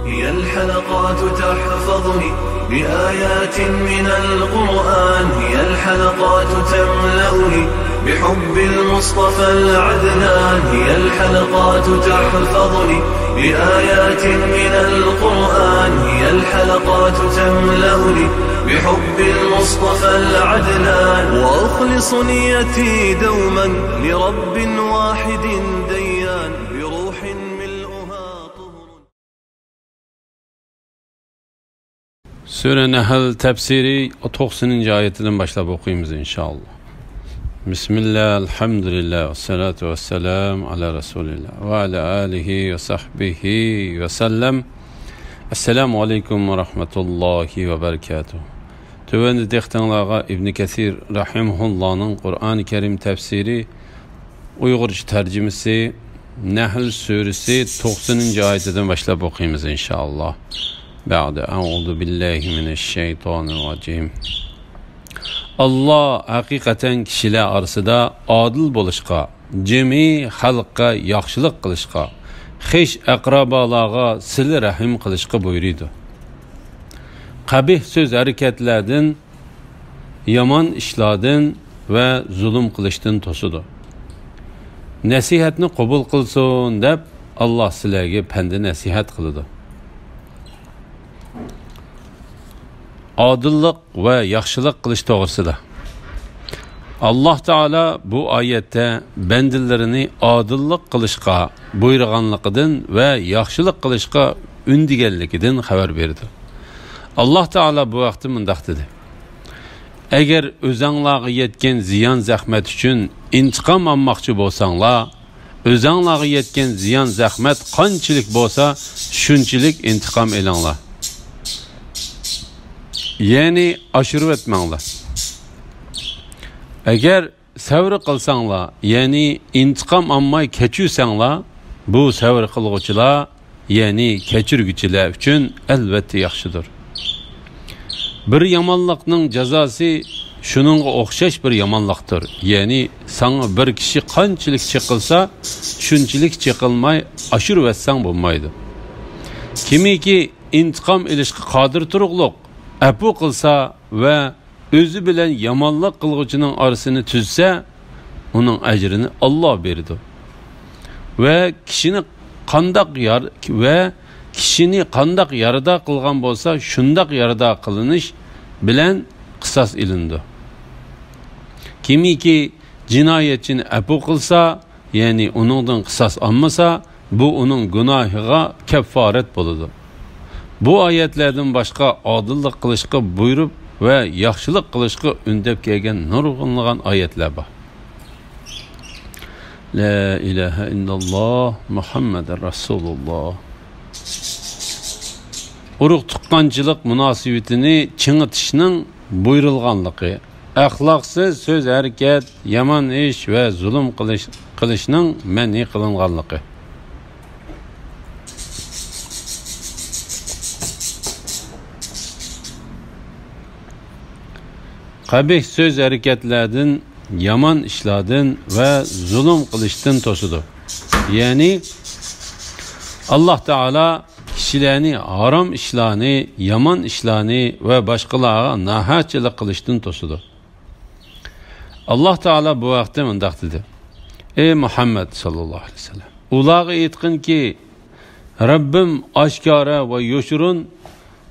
هي الحلقات تحفظني بآيات من القرآن، هي الحلقات تملأني بحب المصطفى العدنان، هي الحلقات تحفظني بآيات من القرآن، هي الحلقات تملأني بحب المصطفى العدنان، وأخلص نيتي دوما لرب واحد ديان بروح ملؤها طهر. Sure Nahl tefsiri 90. ayetinden başlayıp okuyumuz inşallah. Bismillah, elhamdülillah, ve salatu ve selam ala Resulillah ve ala alihi ve sahbihi ve sellem. Esselamu aleyküm ve rahmetullahi ve berekatuhu. Tövbendi dehtanlağa İbn Kesir rahimullah'ın Kur'an-ı Kerim tefsiri Uygurca tercümesi Nahl suresi 90. ayetinden başlayıp okuyumuz inşallah. Ba'de a'udhu billahi mineşşeytanirracim. Allah hakikaten kişiler arasında adil bolışqa, cemi halqa yaxşılıq qilishqa, xish aqrabalarga sil rahim qilishqa buyuruydu. Qabih söz hareketlerden, yaman işlardan ve zulüm qilishdan tosudu. Nasihatni qabul qilsin deb Allah sizlarga panda nasihat qiladi. Adillik ve yaxşılık qilish to'g'risida. Allah Teala bu ayette bendilerini adillik qilishga buyurganligidan ve yaxşılık qilishga undiganligidan xabar berdi. Allah Teala bu vaqtda mundaq dedi: Eğer o'zinglarga yetgan ziyon zahmat uchun intiqom olmoqchi bo'lsanglar, o'zinglarga yetgan ziyon zahmat qanchalik bo'lsa, shunchalik intiqom elinglar. Yani aşırı etmanglar. Eğer savr qilsanglar, yani intiqom olmay kechirsanlar, bu savr qilguvchilar, yani kechirguchilar uchun albatta yaxshidir. Bir yomonlikning jazosi shuningga o'xshash bir yomonlikdir. Yani sana bir kishi qanchalik chiqilsa, shunchalik chiqilmay aşırı etsang bo'lmaydi. Kimiki intiqom olishga qodir turug'liq apu qilsa va o'zi bilan yomonlik qilguvchining orasini tuzsa, uning ajrini Alloh beradi. Va kishini qandaq yarada qilgan bo'lsa, shundaq yarada qilinish bilan qisos ilindi. Kimiki jinoyatchini apu qilsa, ya'ni uningdan qisos olmasa, bu uning gunohiga kafforat bo'ladi. Bu ayetlerden başka adillik qilishga buyurup ve yaxşılık qilishga undab kelgan nurg'unlagan ayetler var. La ilahe illallah Muhammeden Resulullah. Urug' tuqqanchilik munosabatini chingitishning buyurilganligi, axloqsiz so'z harakat, yomon ish va zulm qilishning ma'ni qilinganligi. Qabih söz hareketlerden, yaman işlerden ve zulüm qilishdan tosudu. Yani Allah Teala kişilerini haram işlerini, yaman işlerini ve başkalarına nahatçılık qilishdan tosudu. Allah Teala bu vaqtda mundaq dedi: Ey Muhammed sallallahu aleyhi ve sellem, ularga aytqin ki Rabbim aşkara ve yoshurun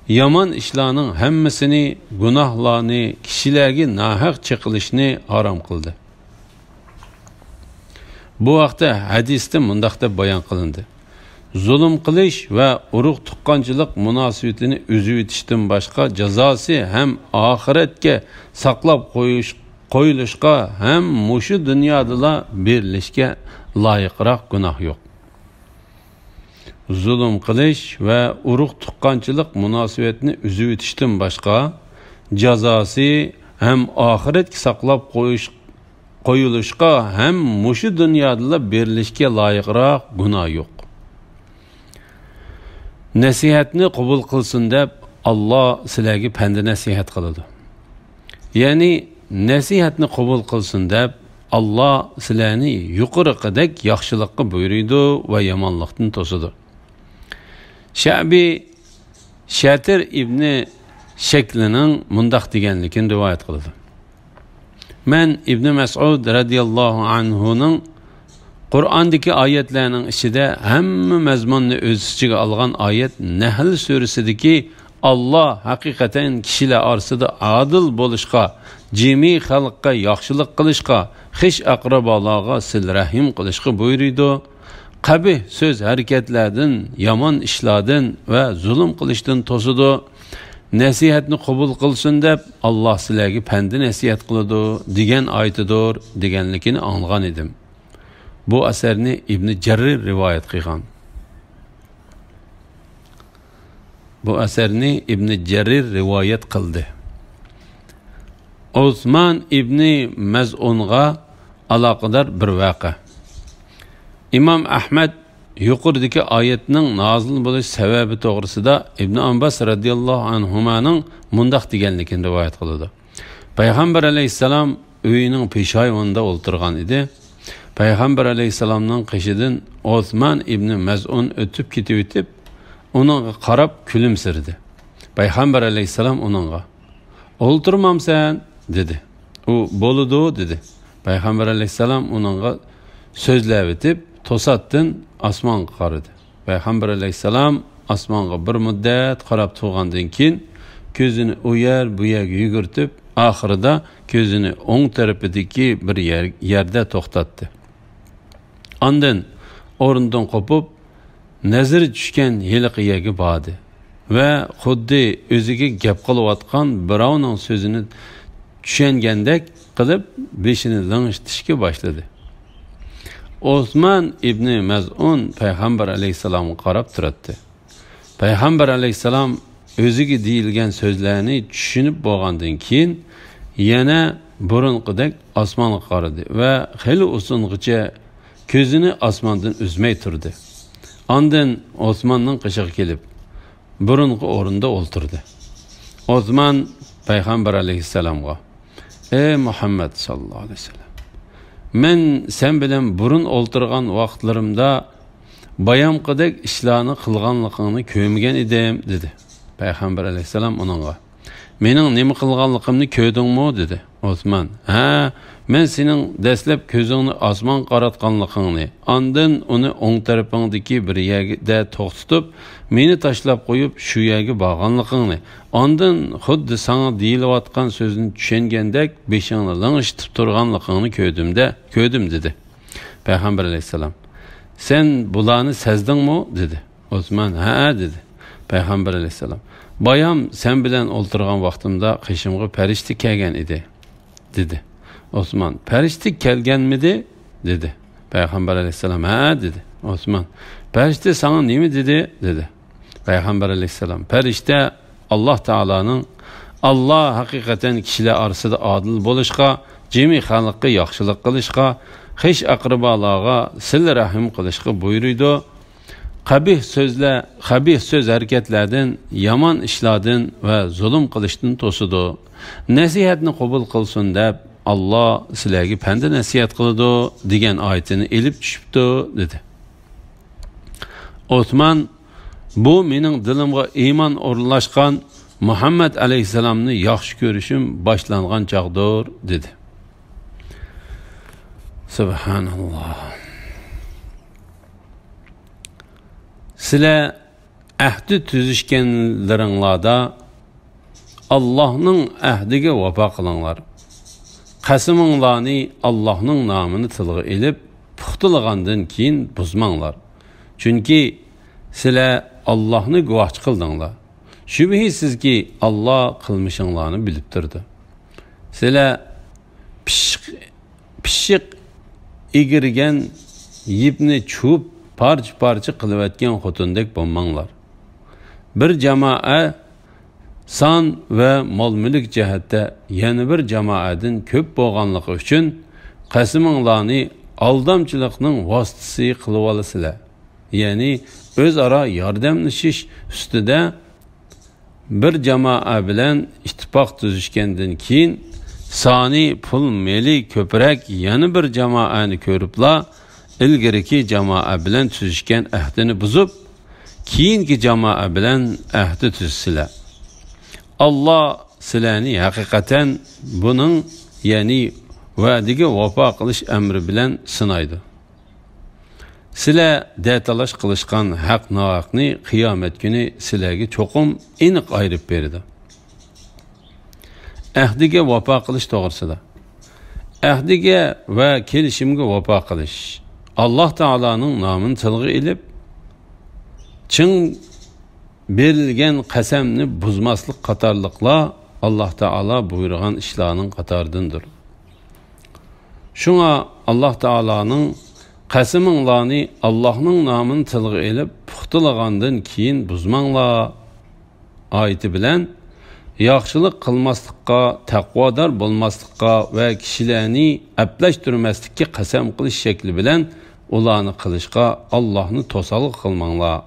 yaman ishlarning hammasini, gunohlarni, kishilarga nahaq chiqilishni harom qildi. Bu vaqtda hadisda mundaq deb bayon qilindi: zulm qilish va urug' tuqqanchilik munosabatini uzib etishdan boshqa jazosi ham oxiratga saqlab qo'yilishga ham mushu dunyoda berilishga loyiqroq gunoh yo'q. Zulüm qilish ve urug' tuqqanchilik munosabatini uzib etishdan boshqa jazosi ham oxiratga saqlab qo'yilishga ham mushu dunyoda berilishga loyiqroq gunoh yo'q. Nasihatni qabul qilsin deb Allah sizlarga panda nasihat qiladi. Ya'ni nasihatni qabul qilsin deb Allah sizlarni yuqoriqidek yaxshilikqa buyuruydi ve yomonlikdan to'sadi. Şabi Shatir ibn Shaklining mundaq deganligini rivoyat qildi. Men Ibn Mas'ud radhiyallohu anhuning Qur'ondagi oyatlarning ichida hamma mazmunni o'z ichiga olgan oyat Nahl surasidagi Allah haqiqatan kishilar orasida adil bo'lishga, jami xalqqa yaxshilik qilishga, xish aqrabolarga sil rahim qilishga buyurdi. Qabih so'z harakatlardan, yomon ishlardan va zulm qilishdan to'sidi. Nasihatni qabul qilsin deb Alloh sizlarga pandi nasihat qiladi degan oyatidir deganligini anglagan edim. Bu asarni Ibn Jarir rivoyat qilgan. Bu asarni Ibn Jarir rivoyat qildi. Osman ibn Maz'unga aloqador bir voqea. İmam Ahmad yuqoridagi oyatning nozil bo'lish sababi to'g'risida Ibn Abbas radhiyallohu anhumaning mundaq deganligini rivoyat qildi. Payg'ambar alayhisalom uyining peshoyvonida o'tirgan edi. Payg'ambar alayhisalomning qishidan Osman ibn Maz'un o'tib ketib, uningga qarab kulimsirdi. Payg'ambar alayhisalom uningga "O'ltirmamsan?" dedi. U "Bo'ladi" dedi. Payg'ambar alayhisalom uningga so'zlab o'tib, to'satdan osmonga qaradi. Payg'ambar alayhisalom osmonga bir muddat qarab turgandan keyin ko'zini u yer bu yerga yugurtib, oxirida ko'zini o'ng tarafidagi bir yerda to'xtatdi. Ondan o'rnidan qopib, nazari tushgan yiliqiyaga bordi va xuddi o'ziga gap qilayotgan birovning so'zini tushungandek qilib beshini lang'ishtishga boshladi. Osman ibn Maz'un Payg'ambar alayhisalomga qarab turadi. Payg'ambar alayhisalom o'ziga deyilgan so'zlarni tushunib bo'lgandan keyin yana burunqidek osmonga qaradi va xeyli uzungacha ko'zini osmondan uzmay turdi. Ondan Osmonning qishig'i kelib, burunqi o'rinda o'ltirdi. Osman Payg'ambar alayhisalomga: "Ey Muhammad sallallohu alayhi vasallam, men sen bilan burun o'ltirgan vaqtlarimda bayamqidek ishlarni qilganligingni ko'rmagan edim" dedi. Payg'ambar alayhisalom uningga: "Mening nima qilganligimni ko'rdingmi?" dedi. Osman: "Ha, men sening dastlab ko'zingni osmon qaratganligingni, ondan uni o'ng tarafingdagi bir yerda to'xtatib, meni tashlab qo'yib shu yerga borganligingni, ondan xuddi sana deyilayotgan so'zni tushungandek beshingni lang'ishtib turganligingni ko'rdim dedi. Payg'ambar alayhisalom: "Sen bularni sezdingmi?" dedi. Osman: "Ha" dedi. Payg'ambar alayhisalom: "Bayam sen bilan o'ltirgan vaqtimda qishimga farishta kelgan edi" dedi. Osman: "Farishta kelganmidi?" dedi. Payg'ambar alayhisalom: "Ha" dedi. Osman: "Farishta sana nima dedi?" dedi. Payg'ambar alayhisalom: "Farishta Alloh taolaning Allah haqiqatan kishilar orasida adil bo'lishga, jami xalqqa yaxshilik qilishga, xish aqrabolarga sil rahim qilishga buyurdi. Qabih so'z harakatlardan, yomon ishlardan va zulm qilishdan to'sidi. Nasihatni qabul qilsin deb Allah sizlarga panda nasihat qiladi degan oyatini elib tushibdi" dedi. Osman: "Bu mening dilimga iymon o'rnashgan Muhammad alayhisalomni yaxshi ko'rishim boshlangan chaqdir" dedi. Subhanalloh. Sizlar ahdi tuzishganlaringlarda Allohning ahdiga vafo qilinglar. Qasiminglarni Allohning nomini tilga elib, puxtalagandan keyin buzmanglar. Chunki sizlar Allohni guvohchi qildinglar. Shubhisizki Alloh qilmishinglarni bilib turdi. Sizlar pishiq egirgan yipni chub parcha qilayotgan xotindek bo'lmanglar. Bir jamoa son va mol-mulk jihatda yana bir jamoadan ko'p bo'lganligi uchun qasiminglarni aldamchilikning vositasi qilib olasizlar. Ya'ni o'zaro yordamlashish ustida bir jamoa bilan ittifoq tuzishgandan keyin soni pul meli ko'proq yana bir jamoani ko'ribla ilgariki jamoa bilan tuzishgan ahdini buzib, keyingi jamoa bilan ahdi tuzsizlar. Allah sizlarni haqiqatan buning, ya'ni va'diga vafo qilish amri bilan sinaydi. Sizlar datalash qilishgan haq nohaqni qiyomat kuni sizlarga cho'qim aniq ayirib berdi. Ahdiga vafo qilish to'g'risida. Ahdiga va kelishimga vafo qilish. Alloh taolaning nomini tilga ilib, chin berilgan qasamni buzmaslik qatorliqlar Alloh taolo buyurgan ishlarning qatoridandir. Shunga Alloh taolaning qasaminglarni Allohning nomini tilga ilib puxtalagandan keyin buzmanglar oyati bilan yaxshilik qilmaslikqa, taqvodor bo'lmaslikqa va kishilarni aplashtirmaslikka qasam qilish shakli bilan ularni qilishga Allohni to'saliq qilmanglar.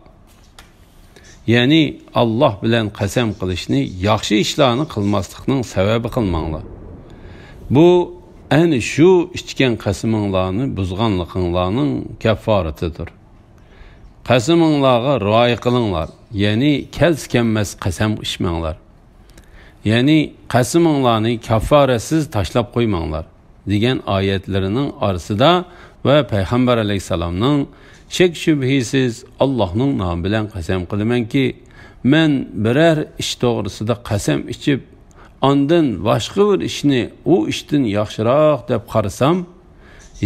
Ya'ni Alloh bilan qasam qilishni yaxshi ishlarni qilmaslikning sababi qilmanglar. Bu ani shu ichgan qasaminglarni buzganliginglarning kafforatidir. Qasaminglarga rioya qilinglar. Ya'ni kelmas qasam ichmanglar. Ya'ni qasaminglarni kafforatsiz tashlab qo'ymanglar degan oyatlarining orasida va payg'ambar alayhisalomning shak shubhisiz Allohning nomi bilan qasam qilamanki, men biror ish to'g'risida qasam ichib, ondan boshqa bir ishni u ishdan yaxshiroq deb qarasam,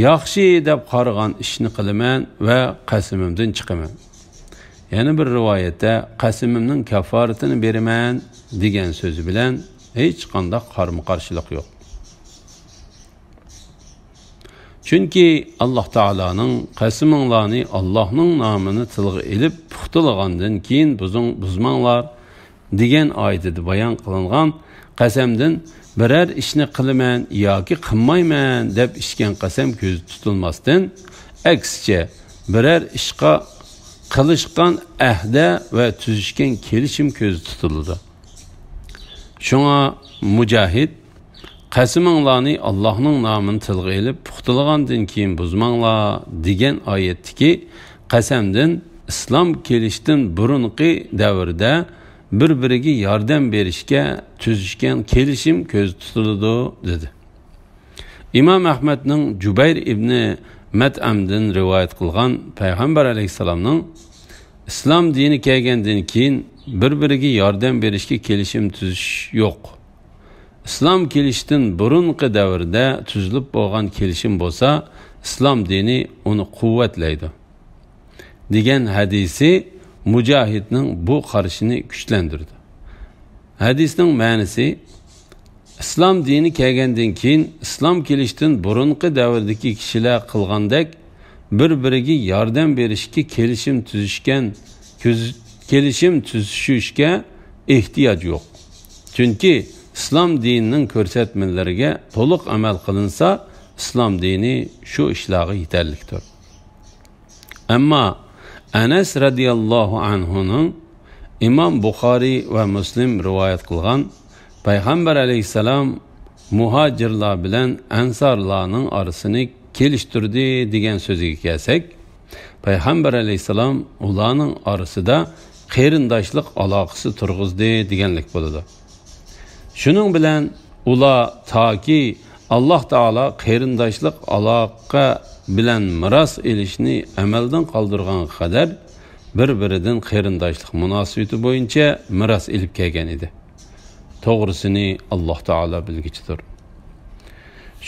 yaxshi deb qaragan ishni qilaman va qasamimdan chiqaman. Yana bir rivoyatda qasamimning kafforatini beraman degan so'zi bilan hech qanday qarama-qarshilik yo'q. Chunki Alloh taolaning qasaminglarni Allohning nomini tilga ilib puxtalagandan keyin buzmanglar degan oyatda bayon qilingan qasamdan biror ishni qilaman yoki qilmayman deb ichgan qasam ko'z tutilmasdan, aksicha biror ishqa qilishgan ahda va tuzishgan kelishim ko'z tutiladi. Shunga Mujahid qasaminglarni Allohning nomini tilga ilib puxtalagandan keyin buzmanglar degan oyatdagi qasamdan islom kelishdan burunqi davrda bir-biriga yordam berishga tuzishgan kelishim ko'z tutiladi dedi. Imom Ahmadning Jubayr ibn Mat'amdan rivoyat qilgan payg'ambar alayhisalomning islom dini kelgandan keyin bir-biriga yordam berishga kelishim tuzish yo'q. İslam kelishdan burunqi davrda tuzilib bo'lgan kelishim bo'lsa, islom dini uni quvvatlaydi degan hadisi Mujahidning bu qarashini kuchlantirdi. Hadisning ma'nosi, islom dini kelgandan keyin islom kelishdan burunqi davrdagi kishilar qilgandek bir-biriga yordam berishga kelishim tuzishga ehtiyoj yo'q. Chunki islom dinining ko'rsatmalariga to'liq amal qilinsa, islom dini shu ishlarga yetarlikdir. Ammo Anas radhiyallohu anhuning Imom Buxoriy va Muslim rivoyat qilgan payg'ambar alayhisalom muhojirlar bilan ansorlarning orasini kelishtirdi degan so'ziga kelsak, payg'ambar alayhisalom ularning orasida qarindoshlik aloqasi turg'izdi deganlik bo'ladi. Shuning bilan ular toki Alloh taolo qarindoshlik aloqa bilan miros elishni amaldan qoldirgan qadar bir-biridan qarindoshlik munosabati bo'yicha miros elib kelgan edi. To'g'risini Alloh taolo bilgichidir.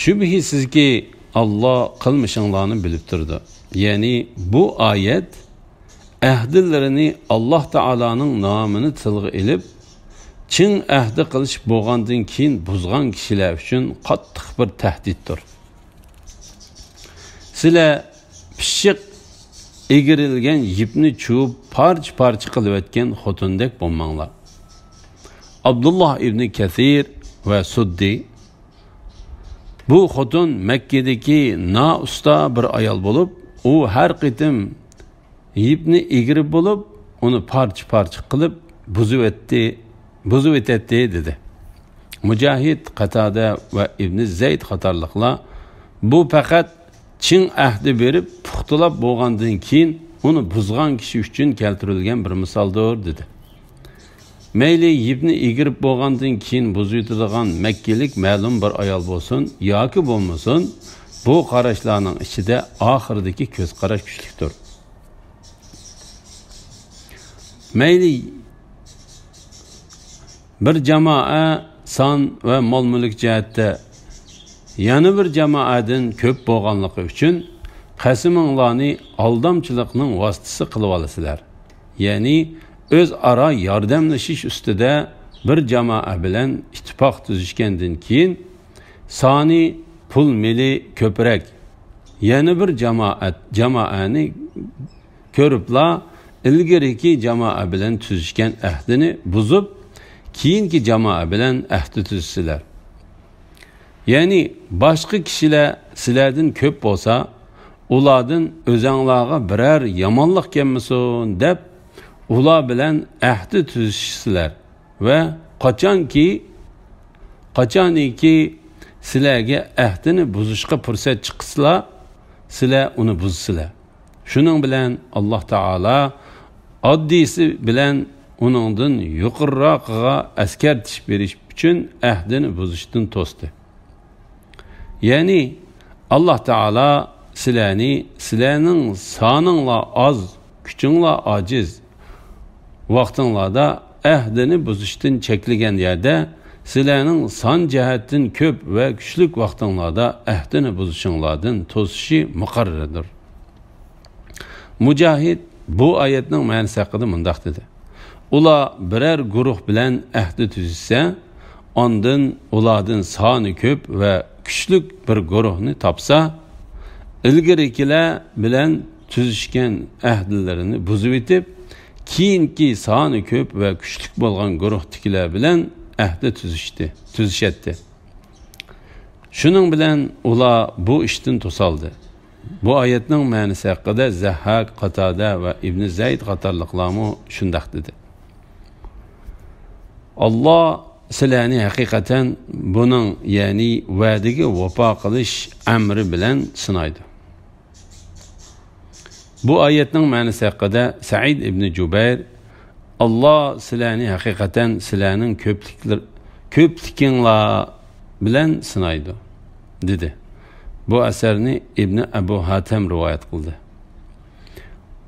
Shubhisizki Alloh qilmishinglarni bilib turdi. Ya'ni bu oyat ahdillarini Alloh taolaning nomini tilga ilib chin ahdi qilish bo'lgandan keyin buzgan kishilar uchun qattiq bir tahdiddir. Sizlar pishiq egirilgan yipni chuvib parcha qilib o'tgan xotindek bo'lmanglar. Abdullah ibn Kathir va Suddi bu xotin Makkadagi nausta bir ayol bo'lib, u har qitim yipni egirib bo'lib, uni parcha qilib buzib etdi dedi. Mujahid, Qatada va Ibn Zayd qatorliqlar bu faqat chin ahdi berib puxtalab bo'lgandan keyin uni buzgan kishi uchun keltirilgan bir misoldir dedi. Mayli yibni egirib bo'lgandan keyin buzuydigan Makkilik ma'lum bir ayol bo'lsin yoki bo'lmasin, bu qarashlarning ichida oxiridagi ko'z qarash kuchlidir. Mayli bir jamoa son va mol-mulk jihatda yana bir jamoadan ko'p bo'lganligi uchun qasiminglarni aldamchilikning vositasi qilib olasizlar. Ya'ni o'zaro yordamlashish ustida bir jamoa bilan ittifoq tuzishgandan keyin soni pul mili ko'proq yana bir jamoani ko'ribla ilgariki jamoa bilan tuzishgan ahdini buzib keyingi jamoa bilan ahd tuzsizlar. Ya'ni boshqa kishilar sizlardan ko'p bo'lsa, ulardan o'zinglarga biror yomonlik kelmasin deb ular bilan ahd tuzsizlar va qachoniki sizlarga ahdini buzishga fursat chiqsa, sizlar uni buzsizlar. Shuning bilan Alloh taolo oddiysi bilan uningdan yuqoriroqqa askar tishib berish uchun ahdini buzishdan to'sdi. Ya'ni Alloh taolo sizlarning soninglar oz, kuchinglar ojiz vaqtinglarda ahdini buzishdan cheklagan yerda sizlarning son jihatdan ko'p va kuchli vaqtinglarda ahdini buzishinglardan to'sishi muqarrardir. Mujohid bu oyatning ma'nosi haqida mundaq dedi. Ular biror guruh bilan ahdi tuzishsa, ondan ulardan soni ko'p va kuchli bir guruhni topsa, ilgarikilar bilan tuzishgan ahdlarini buzib etib, keyingi soni ko'p va kuchli bo'lgan guruhdagilar bilan ahdi tuzishadi. Shuning bilan ular bu ishdan to'saldi. Bu oyatning ma'nosi haqida Zahhak, Qatada va Ibn Zayd qatorliqlarmi shundaq dedi. Alloh sizlarni haqiqatan buning, ya'ni va'daga vafo qilish amri bilan sinaydi. Bu oyatning ma'nosi haqida Said ibn Jubayr Alloh sizlarni haqiqatan sizlarning ko'plikinglar bilan sinaydi dedi. Bu asarni İbn Abu Hatem rivoyat qildi.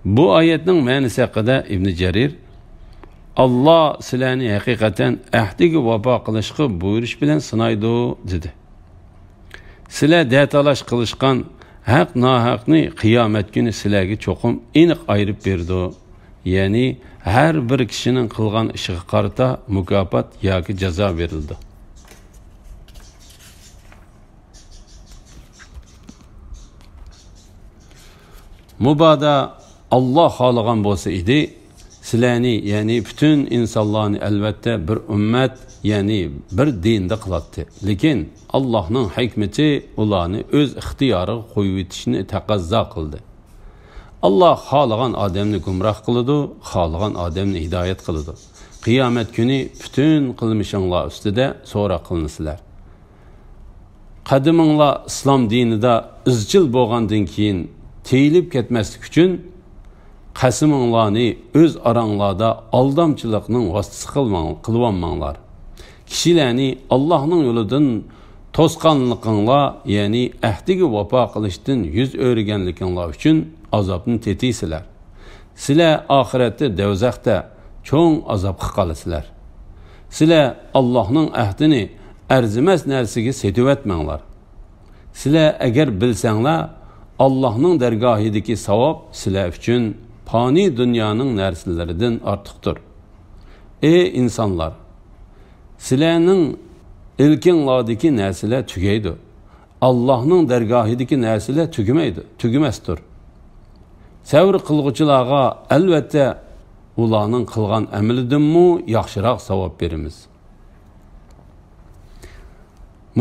Bu oyatning ma'nosi haqida Ibn Jarir Alloh sizlarni haqiqatan ahdiga vafo qilishga buyurish bilan sinaydi dedi. Sizlar datalash qilishgan haq nohaqni qiyomat kuni sizlarga cho'qim aniq ayirib berdi. Ya'ni har bir kishining qilgan ishiga qarata mukofot yoki jazo berildi. Mubada Allah xohlagan bo'lsa edi, sizlarni, ya'ni bütün insonlarni albatta bir ummat, ya'ni bir dinda qiladi. Lekin Allohning hikmati ularni o'z ixtiyoriga qo'yib etishni taqozo qildi. Allah xohlagan odamni gumroh qiladi, xohlagan odamni hidoyat qiladi. Qiyomat kuni bütün qilmishinglar ustida so'roq qilinsizlar. Qadiminglar islom dinida izchil bo'lgandan keyin teyilib ketmaslik uchun qasiminglarni o'z oranglarda aldamchilikning vositasi qilmanglar. Kishilarni Allohning yo'lidan to'sqanliginglar, ya'ni ahdiga vafo qilishdan yuz o'rganliginglar uchun azobni tetiysizlar. Sizlar oxiratda do'zaxda cho'ng azobga qolasizlar. Sizlar Allohning ahdini arzimas narsaga setib etmanglar. Sizlar agar bilsanglar, Allohning dargohidagi savob sizlar uchun fani dunyoning narsalaridan ortiqdir. Ey insonlar, sizlarning ilkinglardagi narsalar tugaydi. Allohning dargohidagi narsalar tugamasdir. Savr qilg'uvchilarga albatta ularning qilgan amalidanmi yaxshiroq savob beramiz.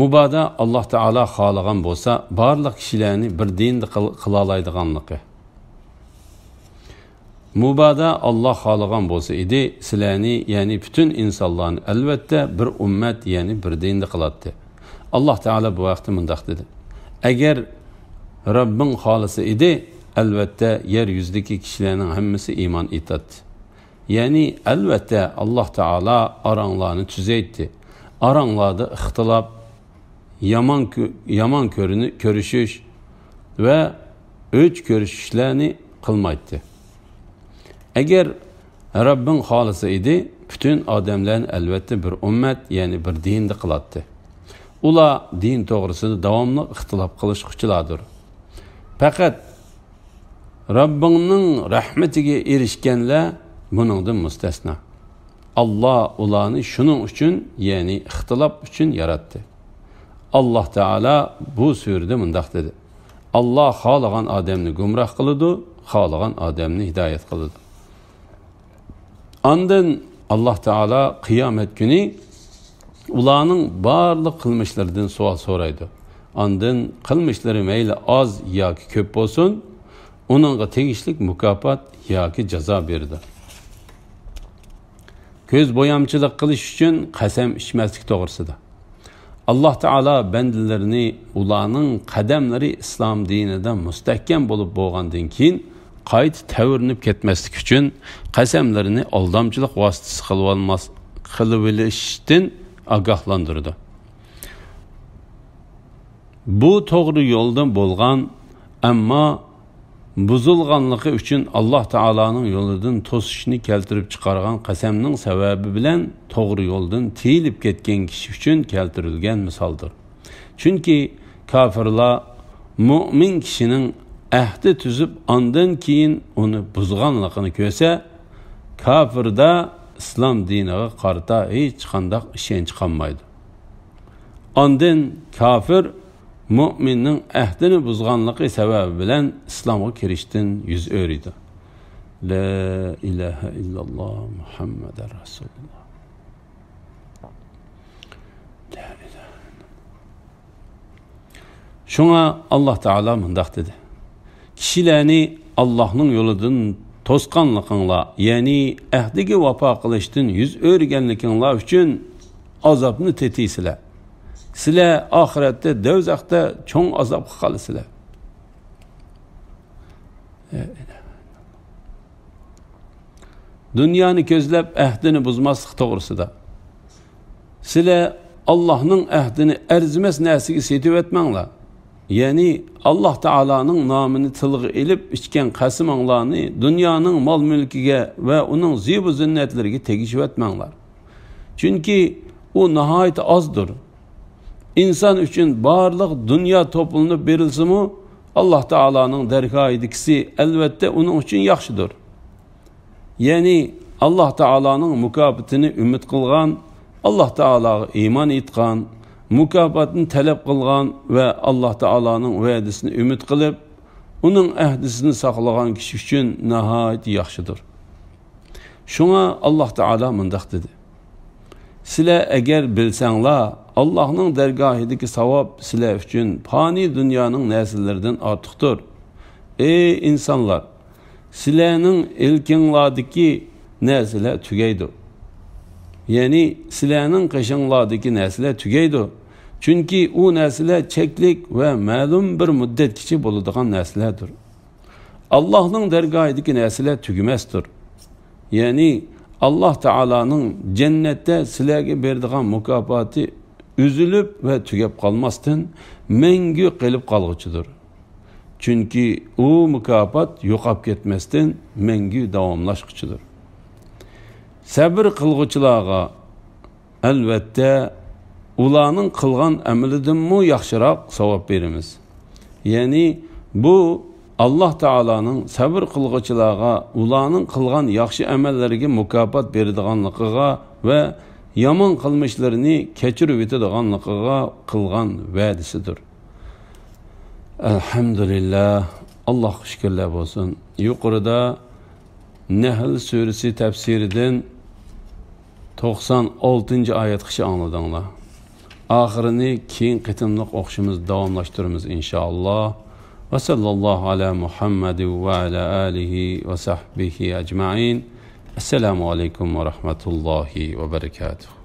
Mubada Alloh taolo xohlagan bo'lsa, barliq kishilarni bir dinda qila oladiganligi. Mubada Alloh xohlagan bo'lsa edi, sizlarni, ya'ni bütün insonlarni albatta bir ummat, ya'ni bir dinda qiladi. Alloh taolo bu vaqtda mundaq dedi. Agar Rabbing xohlasa edi, elbette yeryüzündeki kişilerin hemmisi iman etdi. Yani elbette Allah Teala aranlarını tüzeytti. Aranlarda ihtilap, yaman körüşüş ve öç körüşüşlerini kılmaydı. Eğer Rabbin halısı idi, bütün adamların elbette bir ümmet, yani bir din de kılattı. Ula din doğrusunu devamlı ihtilap kılışıkçılardır. Fakat Rabbinin rahmetine erişkenler bunundan müstesna. Allah ulanı şunun için, yani ihtilap için yarattı. Allah Teala bu surede mındaq dedi. Allah xalagan adamni gumrah kılıdı, xalagan adamni hidayet kılıdı. Andın Allah Teala kıyamet günü ulanın barlıq kılmışlardan sual soraydı. Andın kılmışları meyli az ya ki köp olsun, onunla tegişlik mükafat ya ki ceza berdi. Göz boyamçılık kılış için kasem içmezlik doğrusudur. Allah Teala bendilerini ulanın kademleri İslam dininden müstehkem bolup boğandan keyin qayt təvirinib ketmeslik için qasemlerini aldamçılık vasıtası kılıbilişten agahlandırdı. Bu doğru yoldan bolgan ama buzulganlığı için Allah Teala'nın yolundan tosuşunu keltirip çıkargan qasemnin sebebi bilen doğru yoldan tiyilip ketken kişi için keltirilgen misaldır. Çünkü kafirler mümin kişinin ahdi tüzüp andan keyin onu buzganlığını köse, kafirde İslam dinine qarta hiç qandaq işenç qanmaydı. Andan kafir müminin ahdini buzganlığı sebebi bilen İslam'a kiriştin yüz öğriydi. La ilahe illallah Muhammeden Resulullah. La ilahe illallah. Şuna Allah Teala mındaq dedi. Kişilerini Allah'ın yolundan tosqanlıqınla, yani ahdige vapa qilishdan yüz öğrengenlikinla üçün azabını tetisile. Sile ahirette, dövzakta çoğun azap qalısile. Dünyanı közlep ahdini buzmaslık doğrusu da. Sile Allah'ın ahdini erzimez nesigi setip etmenla. Yani Allah Teala'nın namını tılığı elip içken kasım anlarını dünyanın mal mülkige ve onun zibu zünnetlerine tegişip etmenler. Çünkü o nihayet azdır. İnsan için barlıq dünya topluluğuna verilse mi Allah Teala'nın dergahidikisi elbette onun için yaxşıdır. Yani Allah Teala'nın mukafatını ümit kılgan, Allah Teala'ya iman etkan, mukafatını talep kılgan ve Allah Teala'nın vaadisini ümit kılıp, onun ahdisini saklagan kişi için nihayet yaxşıdır. Şuna Allah Teala mındaq dedi. Sile eğer bilsenler, Allah'ın dergahideki savab sile için fani dünyanın nesillerden artıqdır. Ey insanlar, silenin ilkinladaki nesile tügeydi. Yani silenin kışınladaki nesile tügeydi. Çünkü o nesile çeklik ve məlum bir müddet kişi buluduğun nesiledir. Allah'ın dergahideki nesile tügümezdir. Yani Allah Teala'nın cennette silege berdiğin mukafatı üzülüp ve tügep kalmazdan mengü qilip qalğıçıdır. Çünkü o mukafat yoqap ketmezden mengü davamlaşqıçıdır. Sabır qılğıçılarga elbette ulanın qılğan əmilidən mu yaxşıraq savab verimiz. Yani bu Allah Teala'nın sabır qılğıçılarga ulanın qılğan yaxşı əməllərə mukafat berdiğanlıqıga ve yaman qılmışlarını keçirib etdiğanlıqıga qılğan vədisidir. Elhamdülillah, Allah şükürlər olsun. Yuqorida Nehl suresi tefsirinden 96. ayet kışı anladınlar. Ahirini keyin qitimliq oquşumuz davamlaştırırız inşallah. Ve sallallahu ala Muhammed ve ala alihi ve sahbihi ecmaîn. Esselamu aleyküm ve rahmetullahi ve berekatuhu.